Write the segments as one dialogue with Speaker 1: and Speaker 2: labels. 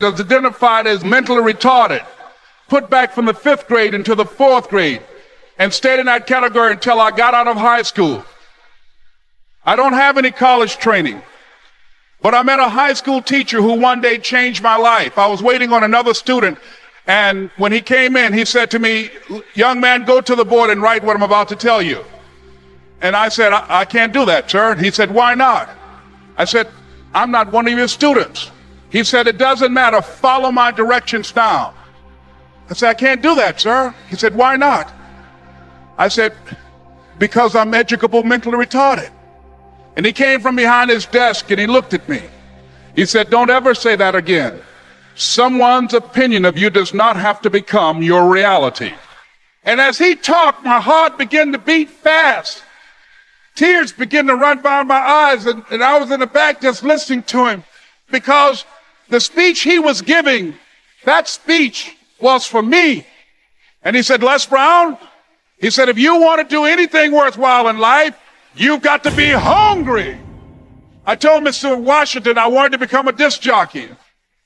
Speaker 1: was identified as mentally retarded, put back from the 5th grade into the 4th grade, and stayed in that category until I got out of high school. I don't have any college training, but I met a high school teacher who one day changed my life. I was waiting on another student, and when he came in, he said to me, "Young man, go to the board and write what I'm about to tell you." And I said, I can't do that, sir. He said, "Why not?" I said, "I'm not one of your students." He said, "It doesn't matter. Follow my directions now." I said, "I can't do that, sir." He said, "Why not?" I said, "Because I'm educable mentally retarded." And he came from behind his desk and he looked at me. He said, "Don't ever say that again. Someone's opinion of you does not have to become your reality." And as he talked, my heart began to beat fast. Tears began to run down my eyes, and I was in the back just listening to him, because the speech he was giving, that speech was for me. And he said, "Les Brown," he said, "if you want to do anything worthwhile in life, you've got to be hungry." I told Mr. Washington I wanted to become a disc jockey.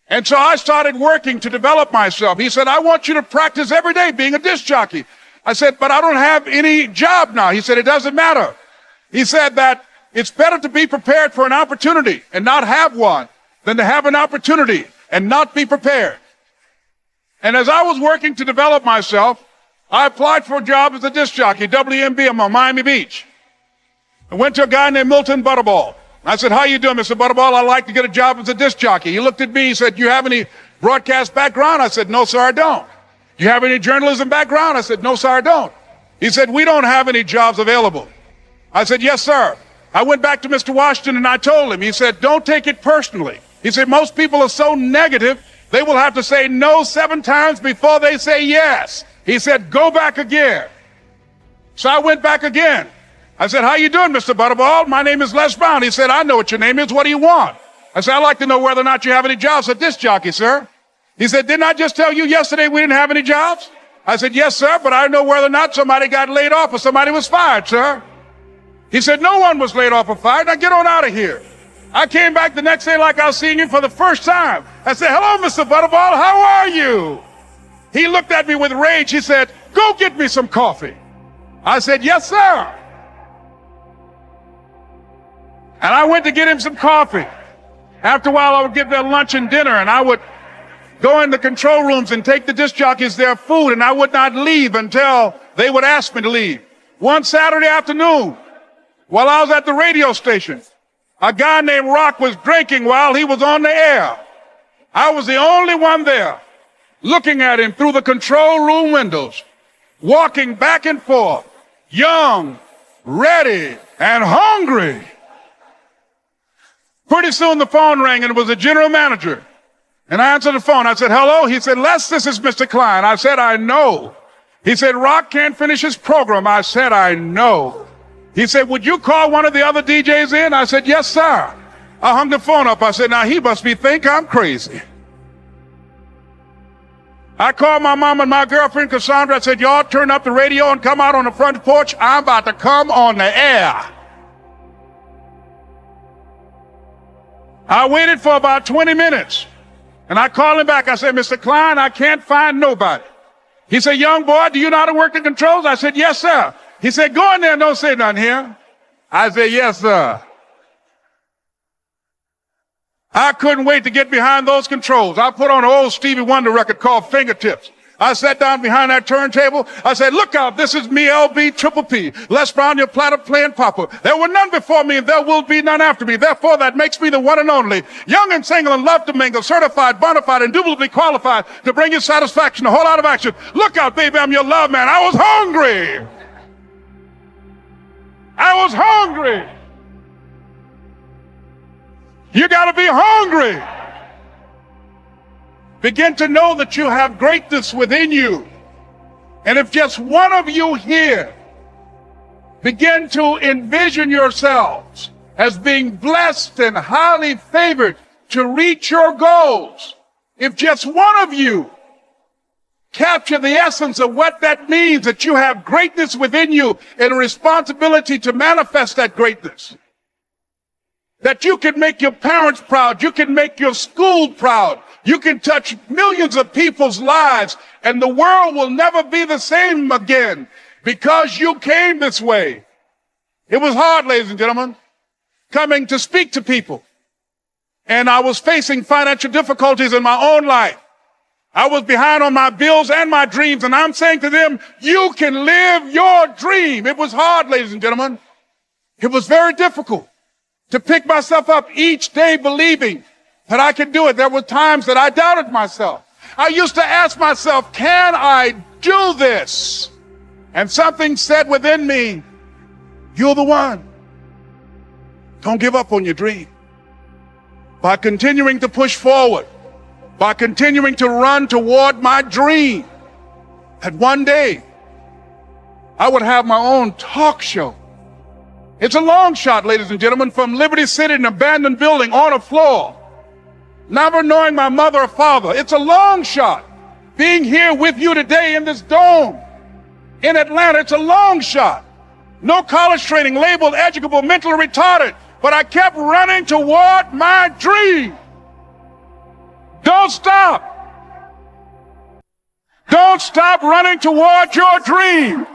Speaker 1: And so I started working to develop myself. He said, "I want you to practice every day being a disc jockey." I said, "But I don't have any job now." He said, "It doesn't matter." He said that it's better to be prepared for an opportunity and not have one than to have an opportunity and not be prepared. And as I was working to develop myself, I applied for a job as a disc jockey, WMB, on Miami Beach. I went to a guy named Milton Butterball. I said, "How you doing, Mr. Butterball? I'd like to get a job as a disc jockey." He looked at me, he said, "Do you have any broadcast background?" I said, "No, sir, I don't." "Do you have any journalism background?" I said, "No, sir, I don't." He said, "We don't have any jobs available." I said, "Yes, sir." I went back to Mr. Washington and I told him. He said, "Don't take it personally." He said, "Most people are so negative, they will have to say no 7 times before they say yes." He said, "Go back again." So I went back again. I said, "How you doing, Mr. Butterball? My name is Les Brown." He said, "I know what your name is. What do you want?" I said, "I'd like to know whether or not you have any jobs as a disc jockey, sir." He said, "Didn't I just tell you yesterday we didn't have any jobs?" I said, "Yes, sir, but I know whether or not somebody got laid off or somebody was fired, sir." He said, "No one was laid off or fired. Now get on out of here." I came back the next day like I was seeing him for the first time. I said, "Hello, Mr. Butterball, how are you?" He looked at me with rage. He said, "Go get me some coffee." I said, "Yes, sir." And I went to get him some coffee. After a while, I would get their lunch and dinner, and I would go in the control rooms and take the disc jockeys their food, and I would not leave until they would ask me to leave. One Saturday afternoon, while I was at the radio station, a guy named Rock was drinking while he was on the air. I was the only one there, looking at him through the control room windows, walking back and forth, young, ready, and hungry. Pretty soon the phone rang, and it was the general manager. And I answered the phone. I said, "Hello?" He said, "Les, this is Mr. Klein." I said, "I know." He said, "Rock can't finish his program." I said, "I know." He said, "Would you call one of the other DJs in?" I said, "Yes, sir." I hung the phone up. I said, "Now he must think I'm crazy." I called my mom and my girlfriend, Cassandra. I said, "Y'all turn up the radio and come out on the front porch. I'm about to come on the air." I waited for about 20 minutes, and I called him back. I said, "Mr. Klein, I can't find nobody." He said, "Young boy, do you know how to work the controls?" I said, "Yes, sir." He said, "Go in there and don't say nothing here." I said, "Yes, sir." I couldn't wait to get behind those controls. I put on an old Stevie Wonder record called Fingertips. I sat down behind that turntable. I said, "Look out, this is me, LB Triple P. Les Brown, your platter playing papa. There were none before me and there will be none after me. Therefore, that makes me the one and only. Young and single and love to mingle, certified, bona fide, indubitably qualified to bring you satisfaction, a whole lot of action. Look out, baby, I'm your love man." I was hungry. I was hungry. You got to be hungry. Begin to know that you have greatness within you. And if just one of you here begin to envision yourselves as being blessed and highly favored to reach your goals, if just one of you capture the essence of what that means, that you have greatness within you and a responsibility to manifest that greatness, that you can make your parents proud, you can make your school proud, You can touch millions of people's lives, and the world will never be the same again because you came this way. It was hard, ladies and gentlemen, coming to speak to people. And I was facing financial difficulties in my own life. I was behind on my bills and my dreams, and I'm saying to them, you can live your dream. It was hard, ladies and gentlemen. It was very difficult to pick myself up each day believing that I could do it. There were times that I doubted myself. I used to ask myself, can I do this? And something said within me, you're the one. Don't give up on your dream. By continuing to push forward, by continuing to run toward my dream, that one day I would have my own talk show. It's a long shot, ladies and gentlemen, from Liberty City, an abandoned building on a floor, never knowing my mother or father. It's a long shot. Being here with you today in this dome in Atlanta, it's a long shot. No college training, labeled educable, mentally retarded, but I kept running toward my dream. Don't stop. Don't stop running toward your dream.